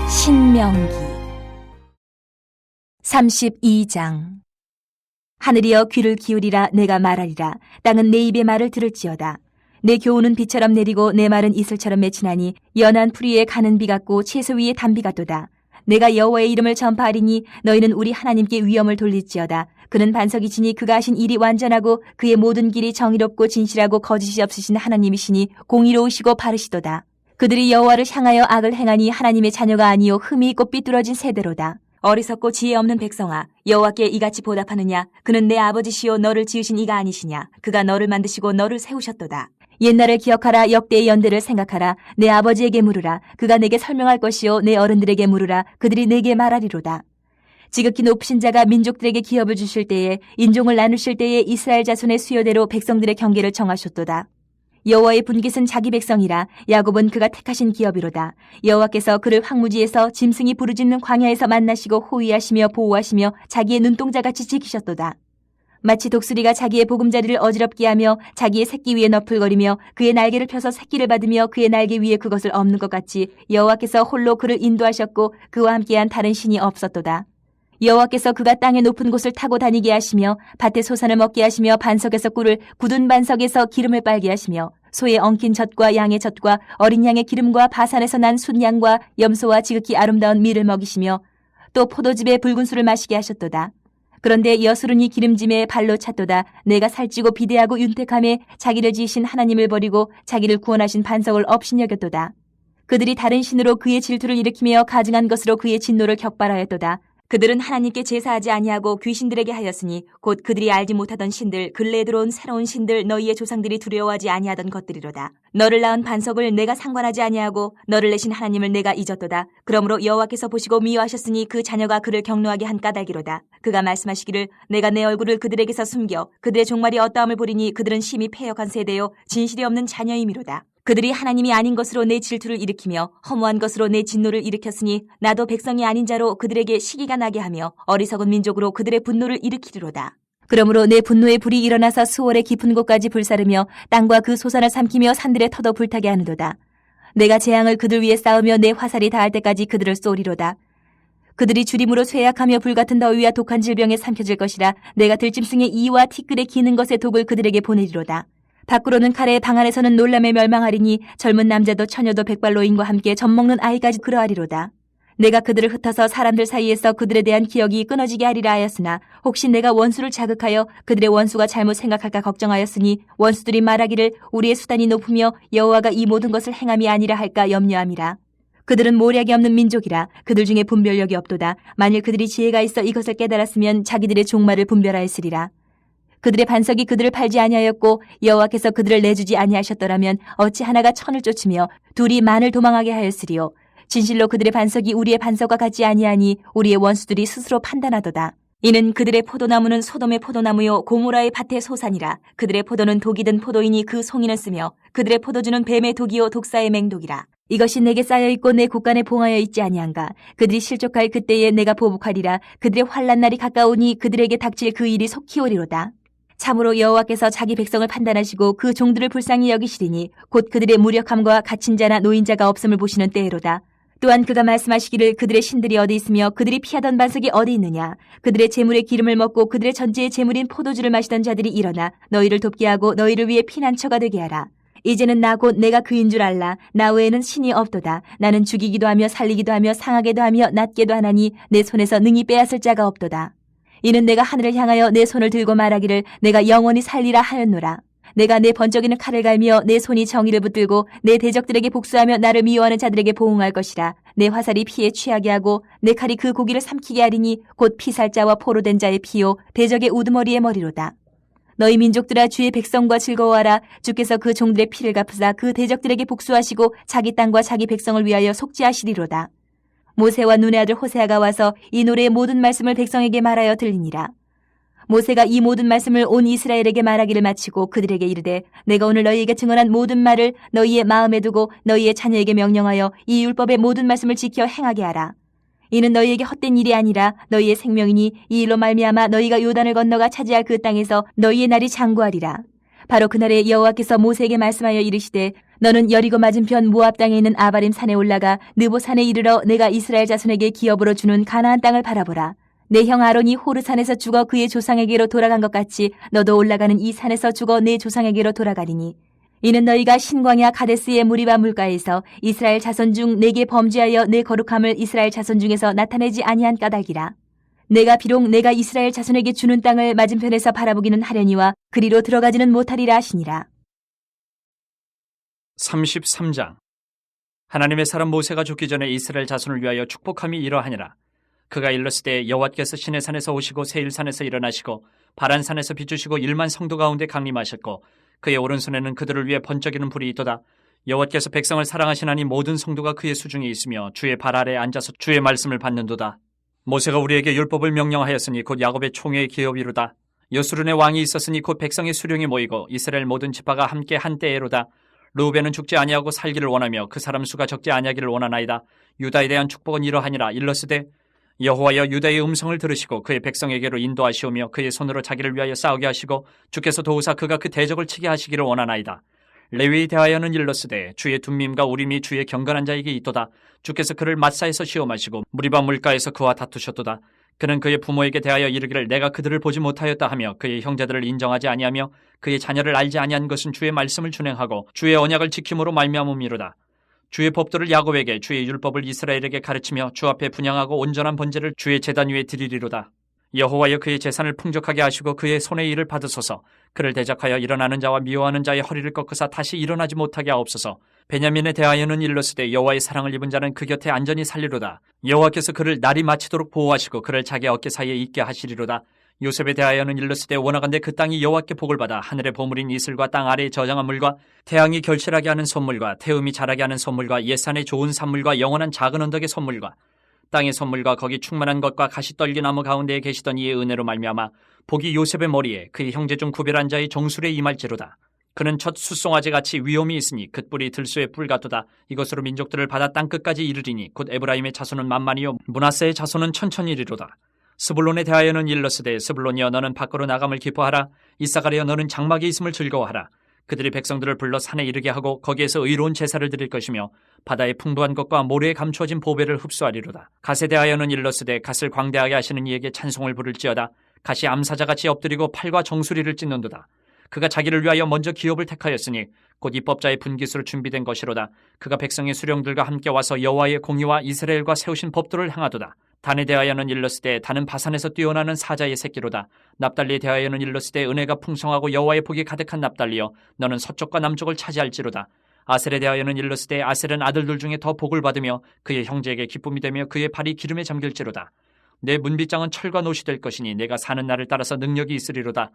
신명기 32장. 하늘이여 귀를 기울이라. 내가 말하리라. 땅은 내 입의 말을 들을지어다. 내 교훈은 비처럼 내리고 내 말은 이슬처럼 맺히나니 연한 풀 위에 가는 비 같고 채소 위에 단비 같도다. 내가 여호와의 이름을 전파하리니 너희는 우리 하나님께 위엄을 돌릴지어다. 그는 반석이 지니 그가 하신 일이 완전하고 그의 모든 길이 정의롭고 진실하고 거짓이 없으신 하나님이시니 공의로우시고 바르시도다. 그들이 여호와를 향하여 악을 행하니 하나님의 자녀가 아니요 흠이 있고 삐뚤어진 세대로다. 어리석고 지혜 없는 백성아, 여호와께 이같이 보답하느냐? 그는 내 아버지시요 너를 지으신 이가 아니시냐? 그가 너를 만드시고 너를 세우셨도다. 옛날을 기억하라. 역대의 연대를 생각하라. 내 아버지에게 물으라. 그가 내게 설명할 것이요 내 어른들에게 물으라. 그들이 내게 말하리로다. 지극히 높으신 자가 민족들에게 기업을 주실 때에, 인종을 나누실 때에 이스라엘 자손의 수요대로 백성들의 경계를 정하셨도다. 여호와의 분깃은 자기 백성이라. 야곱은 그가 택하신 기업이로다. 여호와께서 그를 황무지에서 짐승이 부르짖는 광야에서 만나시고 호위하시며 보호하시며 자기의 눈동자같이 지키셨도다. 마치 독수리가 자기의 보금자리를 어지럽게 하며 자기의 새끼 위에 너풀거리며 그의 날개를 펴서 새끼를 받으며 그의 날개 위에 그것을 엎는 것 같이 여호와께서 홀로 그를 인도하셨고 그와 함께한 다른 신이 없었도다. 여호와께서 그가 땅의 높은 곳을 타고 다니게 하시며 밭에 소산을 먹게 하시며 반석에서 꿀을, 굳은 반석에서 기름을 빨게 하시며 소의 엉킨 젖과 양의 젖과 어린 양의 기름과 바산에서 난 순양과 염소와 지극히 아름다운 밀을 먹이시며 또 포도즙에 붉은 술을 마시게 하셨도다. 그런데 여수르니 기름짐에 발로 찼도다. 내가 살찌고 비대하고 윤택함에 자기를 지으신 하나님을 버리고 자기를 구원하신 반석을 업신여겼도다. 그들이 다른 신으로 그의 질투를 일으키며 가증한 것으로 그의 진노를 격발하였도다. 그들은 하나님께 제사하지 아니하고 귀신들에게 하였으니 곧 그들이 알지 못하던 신들, 근래에 들어온 새로운 신들, 너희의 조상들이 두려워하지 아니하던 것들이로다. 너를 낳은 반석을 내가 상관하지 아니하고 너를 내신 하나님을 내가 잊었도다. 그러므로 여호와께서 보시고 미워하셨으니 그 자녀가 그를 경노하게 한 까닭이로다. 그가 말씀하시기를 내가 내 얼굴을 그들에게서 숨겨 그들의 종말이 어떠함을 보리니 그들은 심히 패역한 세대요 진실이 없는 자녀이미로다. 그들이 하나님이 아닌 것으로 내 질투를 일으키며 허무한 것으로 내 진노를 일으켰으니 나도 백성이 아닌 자로 그들에게 시기가 나게 하며 어리석은 민족으로 그들의 분노를 일으키리로다. 그러므로 내 분노의 불이 일어나서 수월의 깊은 곳까지 불사르며 땅과 그 소산을 삼키며 산들의 터도 불타게 하느도다. 내가 재앙을 그들 위에 쌓으며 내 화살이 닿을 때까지 그들을 쏘리로다. 그들이 주림으로 쇠약하며 불같은 더위와 독한 질병에 삼켜질 것이라. 내가 들짐승의 이와 티끌에 기는 것의 독을 그들에게 보내리로다. 밖으로는 칼에, 방 안에서는 놀람에 멸망하리니 젊은 남자도 처녀도 백발노인과 함께 젖먹는 아이까지 그러하리로다. 내가 그들을 흩어서 사람들 사이에서 그들에 대한 기억이 끊어지게 하리라 하였으나 혹시 내가 원수를 자극하여 그들의 원수가 잘못 생각할까 걱정하였으니 원수들이 말하기를 우리의 수단이 높으며 여호와가 이 모든 것을 행함이 아니라 할까 염려함이라. 그들은 모략이 없는 민족이라. 그들 중에 분별력이 없도다. 만일 그들이 지혜가 있어 이것을 깨달았으면 자기들의 종말을 분별하였으리라. 그들의 반석이 그들을 팔지 아니하였고 여호와께서 그들을 내주지 아니하셨더라면 어찌 하나가 천을 쫓으며 둘이 만을 도망하게 하였으리요. 진실로 그들의 반석이 우리의 반석과 같지 아니하니 우리의 원수들이 스스로 판단하도다. 이는 그들의 포도나무는 소돔의 포도나무요 고모라의 밭의 소산이라. 그들의 포도는 독이 든 포도이니 그 송이는 쓰며 그들의 포도주는 뱀의 독이요 독사의 맹독이라. 이것이 내게 쌓여있고 내 곳간에 봉하여 있지 아니한가. 그들이 실족할 그때에 내가 보복하리라. 그들의 환난 날이 가까우니 그들에게 닥칠 그 일이 속히 오리로다. 참으로 여호와께서 자기 백성을 판단하시고 그 종들을 불쌍히 여기시리니 곧 그들의 무력함과 갇힌 자나 노인자가 없음을 보시는 때에로다. 또한 그가 말씀하시기를 그들의 신들이 어디 있으며 그들이 피하던 반석이 어디 있느냐. 그들의 재물의 기름을 먹고 그들의 전제의 재물인 포도주를 마시던 자들이 일어나 너희를 돕게 하고 너희를 위해 피난처가 되게 하라. 이제는 나 곧 내가 그인 줄 알라. 나 외에는 신이 없도다. 나는 죽이기도 하며 살리기도 하며 상하게도 하며 낫게도 하나니 내 손에서 능히 빼앗을 자가 없도다. 이는 내가 하늘을 향하여 내 손을 들고 말하기를 내가 영원히 살리라 하였노라. 내가 내 번쩍이는 칼을 갈며 내 손이 정의를 붙들고 내 대적들에게 복수하며 나를 미워하는 자들에게 보응할 것이라. 내 화살이 피에 취하게 하고 내 칼이 그 고기를 삼키게 하리니 곧 피살자와 포로된 자의 피요 대적의 우두머리의 머리로다. 너희 민족들아 주의 백성과 즐거워하라. 주께서 그 종들의 피를 갚으사 그 대적들에게 복수하시고 자기 땅과 자기 백성을 위하여 속죄하시리로다. 모세와 눈의 아들 호세아가 와서 이 노래의 모든 말씀을 백성에게 말하여 들리니라. 모세가 이 모든 말씀을 온 이스라엘에게 말하기를 마치고 그들에게 이르되 내가 오늘 너희에게 증언한 모든 말을 너희의 마음에 두고 너희의 자녀에게 명령하여 이 율법의 모든 말씀을 지켜 행하게 하라. 이는 너희에게 헛된 일이 아니라 너희의 생명이니 이 일로 말미암아 너희가 요단을 건너가 차지할 그 땅에서 너희의 날이 장구하리라. 바로 그날에 여호와께서 모세에게 말씀하여 이르시되 너는 여리고 맞은편 모압 땅에 있는 아바림 산에 올라가 느보 산에 이르러 내가 이스라엘 자손에게 기업으로 주는 가나안 땅을 바라보라. 내 형 아론이 호르 산에서 죽어 그의 조상에게로 돌아간 것 같이 너도 올라가는 이 산에서 죽어 내 조상에게로 돌아가리니 이는 너희가 신광야 가데스의 무리바 물가에서 이스라엘 자손 중 내게 범죄하여 내 거룩함을 이스라엘 자손 중에서 나타내지 아니한 까닭이라. 내가 비록 내가 이스라엘 자손에게 주는 땅을 맞은편에서 바라보기는 하려니와 그리로 들어가지는 못하리라 하시니라. 33장. 하나님의 사람 모세가 죽기 전에 이스라엘 자손을 위하여 축복함이 이러하니라. 그가 일렀으되 여호와께서 시내산에서 오시고 세일산에서 일어나시고 바란산에서 비추시고 1만 성도 가운데 강림하셨고 그의 오른손에는 그들을 위해 번쩍이는 불이 있도다. 여호와께서 백성을 사랑하시나니 모든 성도가 그의 수중에 있으며 주의 발 아래에 앉아서 주의 말씀을 받는도다. 모세가 우리에게 율법을 명령하였으니 곧 야곱의 총회의 기업이로다. 여수른의 왕이 있었으니 곧 백성의 수령이 모이고 이스라엘 모든 지파가 함께 한때에로다. 르우벤은 죽지 아니하고 살기를 원하며 그 사람 수가 적지 아니하기를 원하나이다. 유다에 대한 축복은 이러하니라. 일러스되 여호와여 유다의 음성을 들으시고 그의 백성에게로 인도하시오며 그의 손으로 자기를 위하여 싸우게 하시고 주께서 도우사 그가 그 대적을 치게 하시기를 원하나이다. 레위에 대하여는 일러스되 주의 둠밈과 우림이 주의 경건한 자에게 있도다. 주께서 그를 마사에서 시험하시고 무리바 물가에서 그와 다투셨도다. 그는 그의 부모에게 대하여 이르기를 내가 그들을 보지 못하였다 하며 그의 형제들을 인정하지 아니하며 그의 자녀를 알지 아니한 것은 주의 말씀을 준행하고 주의 언약을 지킴으로 말미암음이로다. 주의 법도를 야곱에게 주의 율법을 이스라엘에게 가르치며 주 앞에 분향하고 온전한 번제를 주의 제단 위에 드리리로다. 여호와여 그의 재산을 풍족하게 하시고 그의 손의 일을 받으소서. 그를 대적하여 일어나는 자와 미워하는 자의 허리를 꺾으사 다시 일어나지 못하게 하옵소서. 베냐민에 대하여는 일렀으되 여호와의 사랑을 입은 자는 그 곁에 안전히 살리로다. 여호와께서 그를 날이 마치도록 보호하시고 그를 자기 어깨 사이에 있게 하시리로다. 요셉에 대하여는 일렀으되 원하건대 그 땅이 여호와께 복을 받아 하늘의 보물인 이슬과 땅 아래에 저장한 물과 태양이 결실하게 하는 선물과 태음이 자라게 하는 선물과 옛산의 좋은 산물과 영원한 작은 언덕의 선물과 땅의 선물과 거기 충만한 것과 가시떨기 나무 가운데에 계시던 이의 은혜로 말미암아 복이 요셉의 머리에 그의 형제 중 구별한 자의 정술에 임할지로다. 그는 첫 숫송아지같이 위엄이 있으니 그 뿔이 들소의 뿔 같도다. 이것으로 민족들을 받아 땅끝까지 이르리니 곧 에브라임의 자손은 만만이요 므낫세의 자손은 천천이리로다. 스불론에 대하여는 일러스되 스불론이여 너는 밖으로 나감을 기뻐하라. 이사가리여 너는 장막에 있음을 즐거워하라. 그들이 백성들을 불러 산에 이르게 하고 거기에서 의로운 제사를 드릴 것이며 바다의 풍부한 것과 모래에 감추어진 보배를 흡수하리로다. 갓에 대하여는 일러스되 갓을 광대하게 하시는 이에게 찬송을 부를지어다. 갓이 암사자같이 엎드리고 팔과 정수리를 찢는도다. 그가 자기를 위하여 먼저 기업을 택하였으니 곧 입법자의 분깃으로 준비된 것이로다. 그가 백성의 수령들과 함께 와서 여호와의 공의와 이스라엘과 세우신 법도를 행하도다. 단에 대하여는 일렀으되 단은 바산에서 뛰어나는 사자의 새끼로다. 납달리에 대하여는 일렀으되 은혜가 풍성하고 여호와의 복이 가득한 납달리여 너는 서쪽과 남쪽을 차지할지로다. 아셀에 대하여는 일렀으되 아셀은 아들들 중에 더 복을 받으며 그의 형제에게 기쁨이 되며 그의 발이 기름에 잠길지로다. 내 문빗장은 철과 노시 될 것이니 내가 사는 날을 따라서 능력이 있으리로다.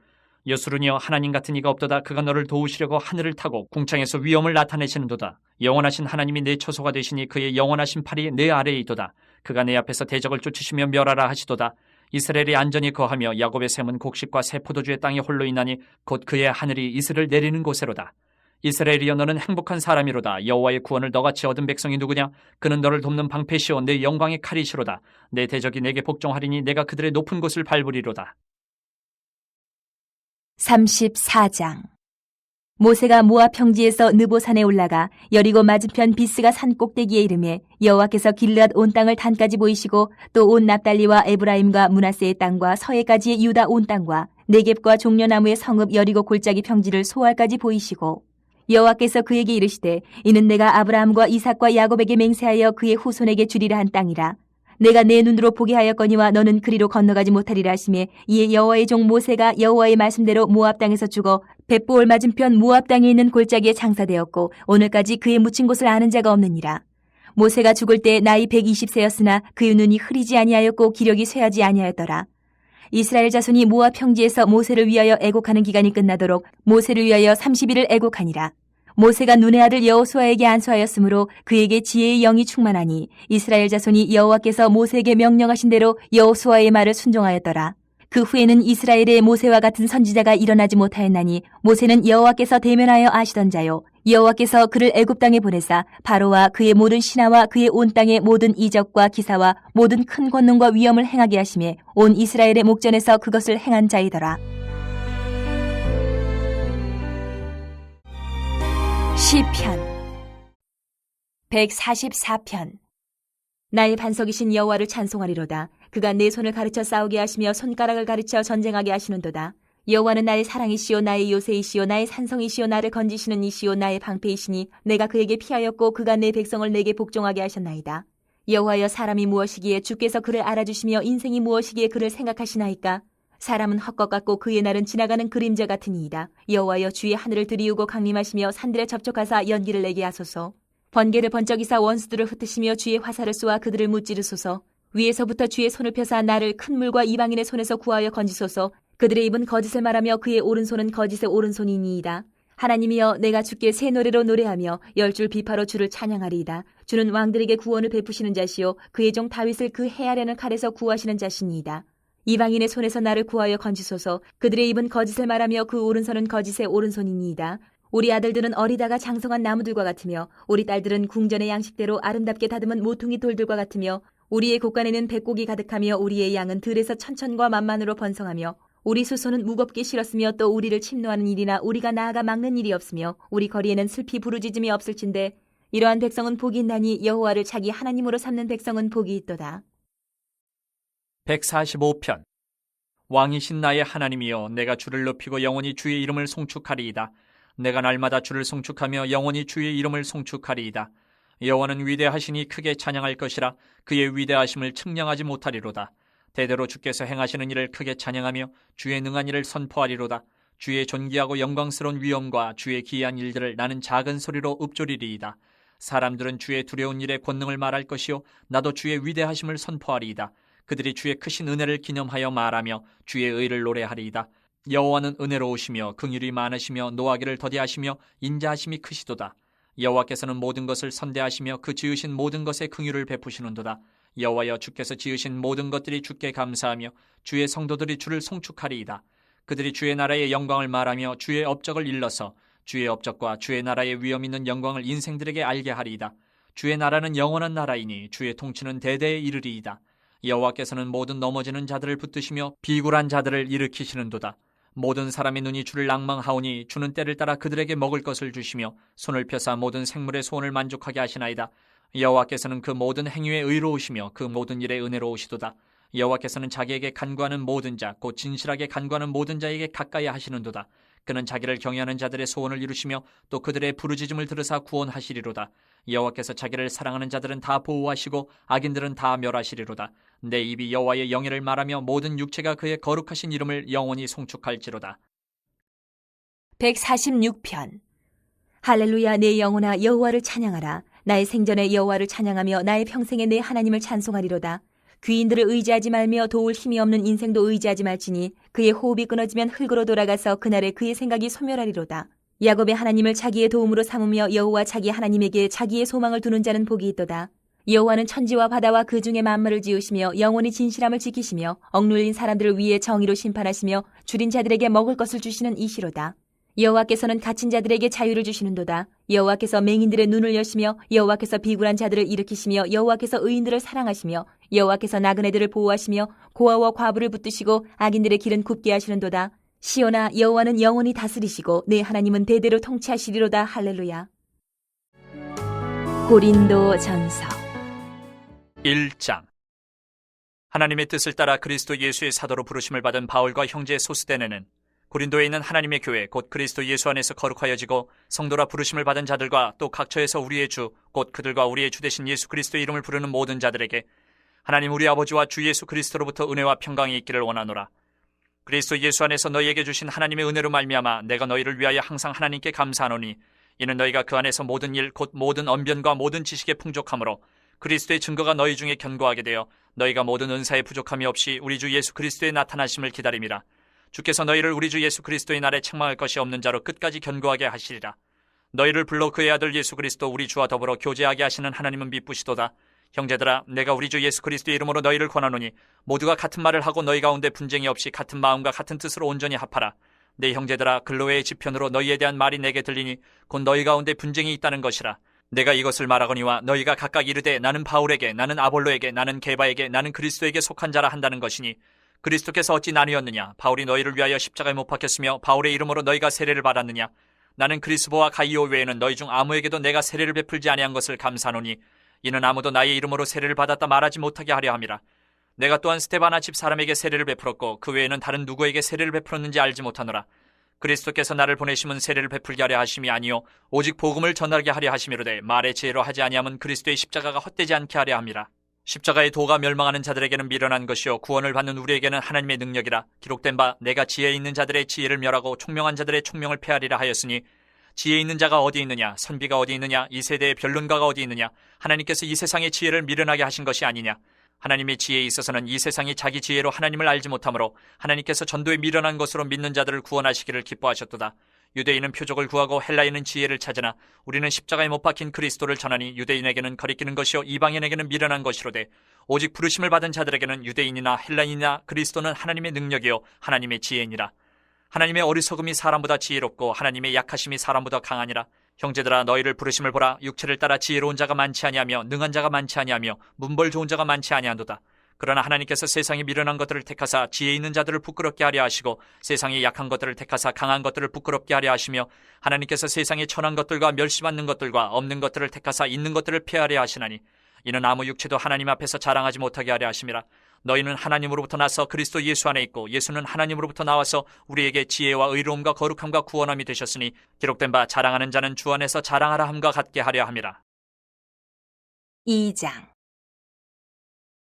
여수른이여 하나님 같은 이가 없도다. 그가 너를 도우시려고 하늘을 타고 궁창에서 위엄을 나타내시는도다. 영원하신 하나님이 내 처소가 되시니 그의 영원하신 팔이 내 아래에 있도다. 그가 내 앞에서 대적을 쫓으시며 멸하라 하시도다. 이스라엘이 안전히 거하며 야곱의 샘은 곡식과 새 포도주의 땅에 홀로 있나니 곧 그의 하늘이 이슬을 내리는 곳에로다. 이스라엘이여 너는 행복한 사람이로다. 여호와의 구원을 너같이 얻은 백성이 누구냐? 그는 너를 돕는 방패시오 내 영광의 칼이시로다. 내 대적이 내게 복종하리니 내가 그들의 높은 곳을 밟으리로다. 34장. 모세가 모압 평지에서 느보산에 올라가 여리고 맞은편 비스가 산 꼭대기에 이르매 여호와께서 길르앗 온 땅을 단까지 보이시고 또 온 납달리와 에브라임과 므낫세의 땅과 서해까지의 유다 온 땅과 네겝과 종려나무의 성읍 여리고 골짜기 평지를 소알까지 보이시고 여호와께서 그에게 이르시되 이는 내가 아브라함과 이삭과 야곱에게 맹세하여 그의 후손에게 주리라 한 땅이라. 내가 내 눈으로 보게 하였거니와 너는 그리로 건너가지 못하리라 하시매 이에 여호와의 종 모세가 여호와의 말씀대로 모압 땅에서 죽어 벳보올 맞은편 모압 땅에 있는 골짜기에 장사되었고 오늘까지 그의 묻힌 곳을 아는 자가 없느니라. 모세가 죽을 때 나이 120세였으나 그의 눈이 흐리지 아니하였고 기력이 쇠하지 아니하였더라. 이스라엘 자손이 모압 평지에서 모세를 위하여 애곡하는 기간이 끝나도록 모세를 위하여 30일을 애곡하니라. 모세가 눈의 아들 여호수아에게 안수하였으므로 그에게 지혜의 영이 충만하니 이스라엘 자손이 여호와께서 모세에게 명령하신 대로 여호수아의 말을 순종하였더라. 그 후에는 이스라엘에 모세와 같은 선지자가 일어나지 못하였나니 모세는 여호와께서 대면하여 아시던 자요 여호와께서 그를 애굽 땅에 보내사 바로와 그의 모든 신하와 그의 온 땅의 모든 이적과 기사와 모든 큰 권능과 위엄을 행하게 하시매 온 이스라엘의 목전에서 그것을 행한 자이더라. 시편 144편. 나의 반석이신 여호와를 찬송하리로다. 그가 내 손을 가르쳐 싸우게 하시며 손가락을 가르쳐 전쟁하게 하시는도다. 여호와는 나의 사랑이시요 나의 요새이시요 나의 산성이시요 나를 건지시는 이시요 나의 방패이시니 내가 그에게 피하였고 그가 내 백성을 내게 복종하게 하셨나이다. 여호와여, 사람이 무엇이기에 주께서 그를 알아주시며 인생이 무엇이기에 그를 생각하시나이까? 사람은 헛것 같고 그의 날은 지나가는 그림자 같으니이다. 여호와여, 주의 하늘을 들이우고 강림하시며 산들에 접촉하사 연기를 내게 하소서. 번개를 번쩍이사 원수들을 흩으시며 주의 화살을 쏘아 그들을 무찌르소서. 위에서부터 주의 손을 펴사 나를 큰 물과 이방인의 손에서 구하여 건지소서. 그들의 입은 거짓을 말하며 그의 오른손은 거짓의 오른손이니이다. 하나님이여, 내가 주께 새 노래로 노래하며 열줄 비파로 주를 찬양하리이다. 주는 왕들에게 구원을 베푸시는 자시요 그의 종 다윗을 그 해하려는 칼에서 구하시는 자시니이다. 이방인의 손에서 나를 구하여 건지소서. 그들의 입은 거짓을 말하며 그 오른손은 거짓의 오른손이니이다. 우리 아들들은 어리다가 장성한 나무들과 같으며 우리 딸들은 궁전의 양식대로 아름답게 다듬은 모퉁이 돌들과 같으며 우리의 곳간에는 백곡이 가득하며 우리의 양은 들에서 천천과 만만으로 번성하며 우리 수소는 무겁게 실었으며 또 우리를 침노하는 일이나 우리가 나아가 막는 일이 없으며 우리 거리에는 슬피 부르짖음이 없을진대. 이러한 백성은 복이 있나니 여호와를 자기 하나님으로 삼는 백성은 복이 있도다. 145편. 왕이신 나의 하나님이여, 내가 주를 높이고 영원히 주의 이름을 송축하리이다. 내가 날마다 주를 송축하며 영원히 주의 이름을 송축하리이다. 여호와는 위대하시니 크게 찬양할 것이라. 그의 위대하심을 측량하지 못하리로다. 대대로 주께서 행하시는 일을 크게 찬양하며 주의 능한 일을 선포하리로다. 주의 존귀하고 영광스러운 위엄과 주의 기이한 일들을 나는 작은 소리로 읊조리리이다. 사람들은 주의 두려운 일의 권능을 말할 것이요 나도 주의 위대하심을 선포하리이다. 그들이 주의 크신 은혜를 기념하여 말하며 주의 의를 노래하리이다. 여호와는 은혜로우시며 긍휼이 많으시며 노하기를 더디하시며 인자하심이 크시도다. 여호와께서는 모든 것을 선대하시며 그 지으신 모든 것에 긍휼을 베푸시는도다. 여호와여, 주께서 지으신 모든 것들이 주께 감사하며 주의 성도들이 주를 송축하리이다. 그들이 주의 나라의 영광을 말하며 주의 업적을 일러서 주의 업적과 주의 나라의 위엄 있는 영광을 인생들에게 알게 하리이다. 주의 나라는 영원한 나라이니 주의 통치는 대대에 이르리이다. 여호와께서는 모든 넘어지는 자들을 붙드시며 비굴한 자들을 일으키시는도다. 모든 사람의 눈이 주를 낭망하오니 주는 때를 따라 그들에게 먹을 것을 주시며 손을 펴사 모든 생물의 소원을 만족하게 하시나이다. 여호와께서는 그 모든 행위에 의로우시며 그 모든 일에 은혜로우시도다. 여호와께서는 자기에게 간구하는 모든 자, 곧 진실하게 간구하는 모든 자에게 가까이 하시는도다. 그는 자기를 경외하는 자들의 소원을 이루시며 또 그들의 부르짖음을 들으사 구원하시리로다. 여호와께서 자기를 사랑하는 자들은 다 보호하시고 악인들은 다 멸하시리로다. 내 입이 여호와의 영예를 말하며 모든 육체가 그의 거룩하신 이름을 영원히 송축할지로다. 146편. 할렐루야, 내 영혼아 여호와를 찬양하라. 나의 생전에 여호와를 찬양하며 나의 평생에 내 하나님을 찬송하리로다. 귀인들을 의지하지 말며 도울 힘이 없는 인생도 의지하지 말지니 그의 호흡이 끊어지면 흙으로 돌아가서 그날에 그의 생각이 소멸하리로다. 야곱의 하나님을 자기의 도움으로 삼으며 여호와 자기 하나님에게 자기의 소망을 두는 자는 복이 있도다. 여호와는 천지와 바다와 그 중에 만물을 지으시며 영원히 진실함을 지키시며 억눌린 사람들을 위해 정의로 심판하시며 줄인 자들에게 먹을 것을 주시는 이시로다. 여호와께서는 갇힌 자들에게 자유를 주시는도다. 여호와께서 맹인들의 눈을 여시며 여호와께서 비굴한 자들을 일으키시며 여호와께서 의인들을 사랑하시며 여호와께서 나그네들을 보호하시며 고아와 과부를 붙드시고 악인들의 길은 굽게 하시는도다. 시온아, 여호와는 영원히 다스리시고 내 하나님은 대대로 통치하시리로다. 할렐루야. 고린도 전서 1장. 하나님의 뜻을 따라 그리스도 예수의 사도로 부르심을 받은 바울과 형제 소스데네는 고린도에 있는 하나님의 교회 곧 그리스도 예수 안에서 거룩하여지고 성도라 부르심을 받은 자들과 또 각처에서 우리의 주 곧 그들과 우리의 주 되신 예수 그리스도의 이름을 부르는 모든 자들에게 하나님 우리 아버지와 주 예수 그리스도로부터 은혜와 평강이 있기를 원하노라. 그리스도 예수 안에서 너희에게 주신 하나님의 은혜로 말미암아 내가 너희를 위하여 항상 하나님께 감사하노니 이는 너희가 그 안에서 모든 일 곧 모든 언변과 모든 지식에 풍족함으로 그리스도의 증거가 너희 중에 견고하게 되어 너희가 모든 은사에 부족함이 없이 우리 주 예수 그리스도의 나타나심을 기다림이라. 주께서 너희를 우리 주 예수 그리스도의 날에 책망할 것이 없는 자로 끝까지 견고하게 하시리라. 너희를 불러 그의 아들 예수 그리스도 우리 주와 더불어 교제하게 하시는 하나님은 미쁘시도다. 형제들아, 내가 우리 주 예수 그리스도의 이름으로 너희를 권하노니 모두가 같은 말을 하고 너희 가운데 분쟁이 없이 같은 마음과 같은 뜻으로 온전히 합하라. 내 형제들아, 글로웨의 지편으로 너희에 대한 말이 내게 들리니 곧 너희 가운데 분쟁이 있다는 것이라. 내가 이것을 말하거니와 너희가 각각 이르되 나는 바울에게, 나는 아볼로에게, 나는 게바에게, 나는 그리스도에게 속한 자라 한다는 것이니 그리스도께서 어찌 나뉘었느냐? 바울이 너희를 위하여 십자가에 못 박혔으며 바울의 이름으로 너희가 세례를 받았느냐? 나는 그리스보와 가이오 외에는 너희 중 아무에게도 내가 세례를 베풀지 아니한 것을 감사하노니 이는 아무도 나의 이름으로 세례를 받았다 말하지 못하게 하려 함이라. 내가 또한 스데바나 집 사람에게 세례를 베풀었고 그 외에는 다른 누구에게 세례를 베풀었는지 알지 못하노라. 그리스도께서 나를 보내심은 세례를 베풀게 하려 하심이 아니요 오직 복음을 전하게 하려 하심이로되 말의 지혜로 하지 아니함은 그리스도의 십자가가 헛되지 않게 하려 함이라. 십자가의 도가 멸망하는 자들에게는 미련한 것이요 구원을 받는 우리에게는 하나님의 능력이라. 기록된 바 내가 지혜 있는 자들의 지혜를 멸하고 총명한 자들의 총명을 폐하리라 하였으니 지혜 있는 자가 어디 있느냐 선비가 어디 있느냐 이 세대의 변론가가 어디 있느냐. 하나님께서 이 세상의 지혜를 미련하게 하신 것이 아니냐. 하나님의 지혜에 있어서는 이 세상이 자기 지혜로 하나님을 알지 못하므로 하나님께서 전도에 미련한 것으로 믿는 자들을 구원하시기를 기뻐하셨도다. 유대인은 표적을 구하고 헬라인은 지혜를 찾으나 우리는 십자가에 못 박힌 그리스도를 전하니 유대인에게는 거리끼는 것이요 이방인에게는 미련한 것이로되 오직 부르심을 받은 자들에게는 유대인이나 헬라인이나 그리스도는 하나님의 능력이요 하나님의 지혜니라. 하나님의 어리석음이 사람보다 지혜롭고 하나님의 약하심이 사람보다 강하니라. 형제들아 너희를 부르심을 보라. 육체를 따라 지혜로운 자가 많지 아니하며 능한 자가 많지 아니하며 문벌 좋은 자가 많지 아니한도다. 그러나 하나님께서 세상에 미련한 것들을 택하사 지혜 있는 자들을 부끄럽게 하려 하시고 세상에 약한 것들을 택하사 강한 것들을 부끄럽게 하려 하시며 하나님께서 세상에 천한 것들과 멸시받는 것들과 없는 것들을 택하사 있는 것들을 폐하려 하시나니 이는 아무 육체도 하나님 앞에서 자랑하지 못하게 하려 하심이라. 너희는 하나님으로부터 나서 그리스도 예수 안에 있고 예수는 하나님으로부터 나와서 우리에게 지혜와 의로움과 거룩함과 구원함이 되셨으니 기록된 바 자랑하는 자는 주 안에서 자랑하라 함과 같게 하려 함이라. 2장.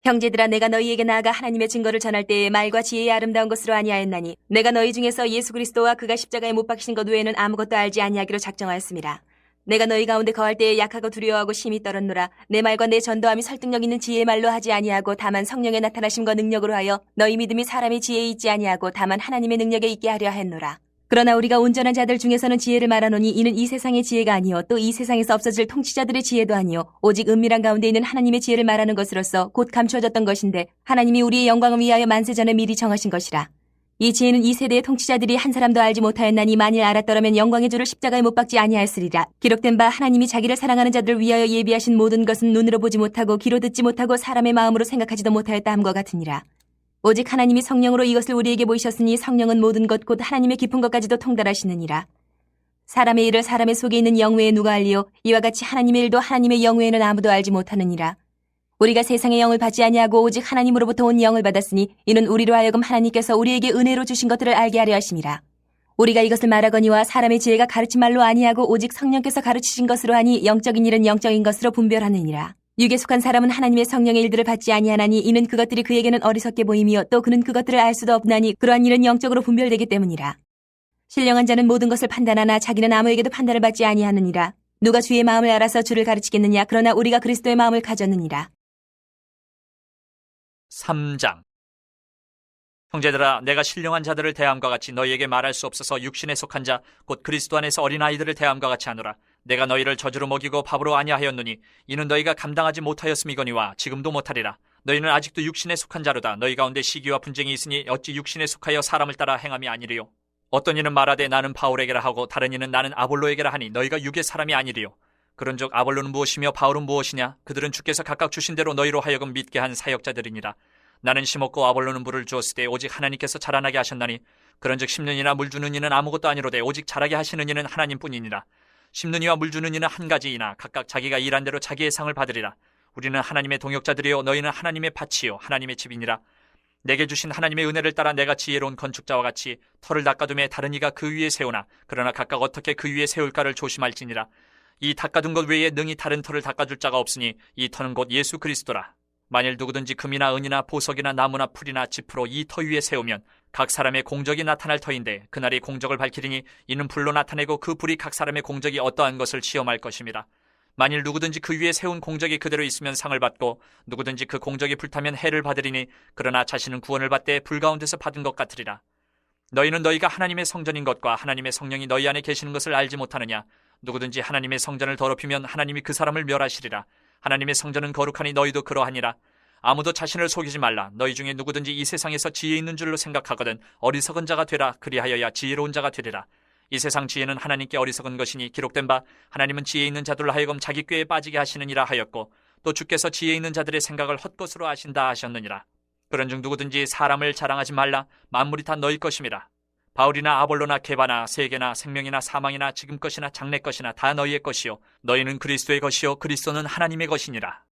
형제들아 내가 너희에게 나아가 하나님의 증거를 전할 때에 말과 지혜의 아름다운 것으로 아니하였나니 내가 너희 중에서 예수 그리스도와 그가 십자가에 못 박히신 것 외에는 아무것도 알지 아니하기로 작정하였습니다. 내가 너희 가운데 거할 때에 약하고 두려워하고 심히 떨었노라. 내 말과 내 전도함이 설득력 있는 지혜의 말로 하지 아니하고 다만 성령의 나타나심과 능력으로 하여 너희 믿음이 사람의 지혜에 있지 아니하고 다만 하나님의 능력에 있게 하려 했노라. 그러나 우리가 온전한 자들 중에서는 지혜를 말하노니 이는 이 세상의 지혜가 아니요 또 이 세상에서 없어질 통치자들의 지혜도 아니요 오직 은밀한 가운데 있는 하나님의 지혜를 말하는 것으로서 곧 감추어졌던 것인데 하나님이 우리의 영광을 위하여 만세 전에 미리 정하신 것이라. 이 지혜는 이 세대의 통치자들이 한 사람도 알지 못하였나니 만일 알았더라면 영광의 주를 십자가에 못 박지 아니하였으리라. 기록된 바 하나님이 자기를 사랑하는 자들을 위하여 예비하신 모든 것은 눈으로 보지 못하고 귀로 듣지 못하고 사람의 마음으로 생각하지도 못하였다 함과 같으니라. 오직 하나님이 성령으로 이것을 우리에게 보이셨으니 성령은 모든 것 곧 하나님의 깊은 것까지도 통달하시느니라. 사람의 일을 사람의 속에 있는 영 외에 누가 알리요 이와 같이 하나님의 일도 하나님의 영 외에는 아무도 알지 못하느니라. 우리가 세상의 영을 받지 아니하고 오직 하나님으로부터 온 영을 받았으니 이는 우리로 하여금 하나님께서 우리에게 은혜로 주신 것들을 알게 하려 하심이라. 우리가 이것을 말하거니와 사람의 지혜가 가르친 말로 아니하고 오직 성령께서 가르치신 것으로 하니 영적인 일은 영적인 것으로 분별하느니라. 육에 속한 사람은 하나님의 성령의 일들을 받지 아니하나니 이는 그것들이 그에게는 어리석게 보임이요 또 그는 그것들을 알 수도 없나니 그러한 일은 영적으로 분별되기 때문이라. 신령한 자는 모든 것을 판단하나 자기는 아무에게도 판단을 받지 아니하느니라. 누가 주의 마음을 알아서 주를 가르치겠느냐. 그러나 우리가 그리스도의 마음을 가졌느니라. 3장. 형제들아 내가 신령한 자들을 대함과 같이 너희에게 말할 수 없어서 육신에 속한 자 곧 그리스도 안에서 어린아이들을 대함과 같이 하노라. 내가 너희를 저주로 먹이고 밥으로 아니하였노니 이는 너희가 감당하지 못하였음이거니와 지금도 못하리라. 너희는 아직도 육신에 속한 자로다. 너희 가운데 시기와 분쟁이 있으니 어찌 육신에 속하여 사람을 따라 행함이 아니리요. 어떤 이는 말하되 나는 바울에게라 하고 다른 이는 나는 아볼로에게라 하니 너희가 육의 사람이 아니리요. 그런즉 아볼로는 무엇이며 바울은 무엇이냐. 그들은 주께서 각각 주신 대로 너희로 하여금 믿게 한 사역자들이니라. 나는 심었고 아볼로는 물을 주었으되 오직 하나님께서 자라나게 하셨나니 그런즉 심는 이나 물 주는 이는 아무것도 아니로되 오직 자라게 하시는 이는 하나님뿐이니라. 심는 이와 물 주는 이는 한 가지이나 각각 자기가 일한 대로 자기의 상을 받으리라. 우리는 하나님의 동역자들이요 너희는 하나님의 밭이요 하나님의 집이니라. 내게 주신 하나님의 은혜를 따라 내가 지혜로운 건축자와 같이 터를 닦아둠에 다른 이가 그 위에 세우나 그러나 각각 어떻게 그 위에 세울까를 조심할지니라. 이 닦아둔 것 외에 능히 다른 터를 닦아줄 자가 없으니 이 터는 곧 예수 그리스도라. 만일 누구든지 금이나 은이나 보석이나 나무나 풀이나 짚으로 이 터 위에 세우면 각 사람의 공적이 나타날 터인데 그날이 공적을 밝히리니 이는 불로 나타내고 그 불이 각 사람의 공적이 어떠한 것을 시험할 것입니다. 만일 누구든지 그 위에 세운 공적이 그대로 있으면 상을 받고 누구든지 그 공적이 불타면 해를 받으리니 그러나 자신은 구원을 받되 불 가운데서 받은 것 같으리라. 너희는 너희가 하나님의 성전인 것과 하나님의 성령이 너희 안에 계시는 것을 알지 못하느냐. 누구든지 하나님의 성전을 더럽히면 하나님이 그 사람을 멸하시리라. 하나님의 성전은 거룩하니 너희도 그러하니라. 아무도 자신을 속이지 말라. 너희 중에 누구든지 이 세상에서 지혜 있는 줄로 생각하거든 어리석은 자가 되라. 그리하여야 지혜로운 자가 되리라. 이 세상 지혜는 하나님께 어리석은 것이니 기록된 바 하나님은 지혜 있는 자들로 하여금 자기 꾀에 빠지게 하시느니라 하였고 또 주께서 지혜 있는 자들의 생각을 헛것으로 아신다 하셨느니라. 그런즉 누구든지 사람을 자랑하지 말라. 만물이 다 너희 것임이라. 바울이나 아볼로나 게바나 세계나 생명이나 사망이나 지금 것이나 장래 것이나 다 너희의 것이요 너희는 그리스도의 것이요 그리스도는 하나님의 것이니라.